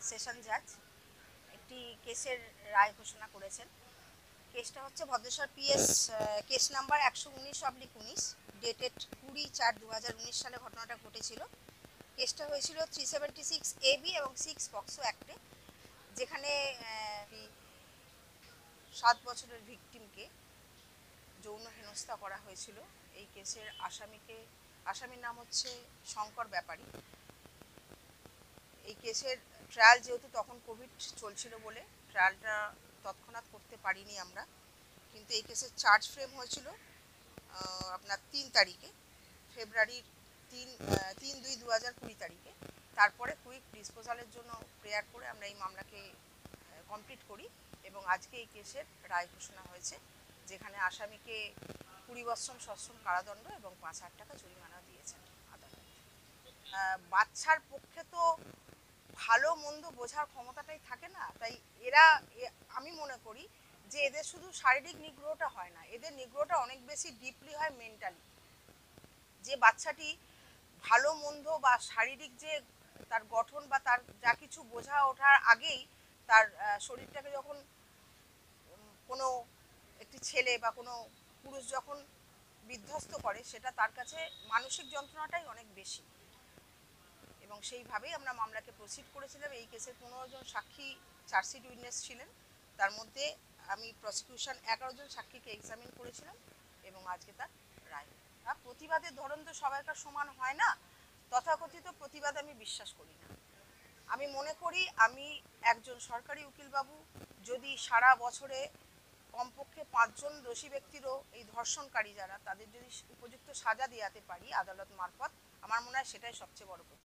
Session জাজ একটি কেসের রায় ঘোষণা করেছেন। কেসটা হচ্ছে Bhadreswar PS case number 119/19, dated 20/4/2019 সালে ঘটনাটা ঘটেছিল। কেসটা হয়েছিল 376 AB এবং 6 পক্সো অ্যাক্টে, যেখানে 7 বছরের ভিকটিমকে যৌন হেনস্থা করা হয়েছিল। এই কেসের আসামির নাম হচ্ছে শঙ্কর ব্যাপারী। এই কেসের ট্রায়াল যেহেতু তখন কোভিড চলছিল বলে ট্রায়ালটা তৎক্ষণাৎ করতে পারিনি আমরা, কিন্তু এই কেসের চার্জ ফ্রেম হয়েছিল আপনার 3 তারিখে, ফেব্রুয়ারির 3/2/2020 তারিখে। তারপরে কুইক ডিসপোজালের জন্য প্রেয়ার করে আমরা এই মামলাকে কমপ্লিট করি এবং আজকে এই কেসের রায় ঘোষণা হয়েছে, যেখানে আসামিকে 20 বৎসর সশ্রম কারাদণ্ড এবং 5,000 টাকা জরিমানা দিয়েছেন আদালত। বাচ্চার পক্ষে তো ভালো মন্দ বোঝার ক্ষমতাটাই থাকে না, তাই আমি মনে করি যে এদের শুধু শারীরিক নিগ্রহটা হয় না, এদের নিগ্রহটা অনেক বেশি ডিপলি হয় মেন্টালি। যে বাচ্চাটি ভালো মন্দ বা শারীরিক যে তার গঠন বা তার যা কিছু বোঝা ওঠার আগেই তার শরীরটাকে যখন কোনো একটি ছেলে বা কোনো পুরুষ যখন বিধ্বস্ত করে, সেটা তার কাছে মানসিক যন্ত্রণাটাই অনেক বেশি। এবং সেইভাবেই আমরা মামলাকে প্রসিড করেছিলাম। এই কেসের 15 জন সাক্ষী চার্জশিট উইটনেস ছিলেন, তার মধ্যে আমি প্রসিকিউশন 11 জন সাক্ষীকে এক্সামিন করেছিলাম এবং আজকে তার রায়। প্রতিবাদের ধরন তো সবাইকার সমান হয় না, তথাকথিত প্রতিবাদ আমি বিশ্বাস করি না। আমি মনে করি আমি একজন সরকারি উকিলবাবু যদি সারা বছরে কমপক্ষে 5 জন দোষী ব্যক্তিরও, এই ধর্ষণকারী যারা, তাদের যদি উপযুক্ত সাজা দেওয়াতে পারি আদালত মারফত, আমার মনে হয় সেটাই সবচেয়ে বড় কথা।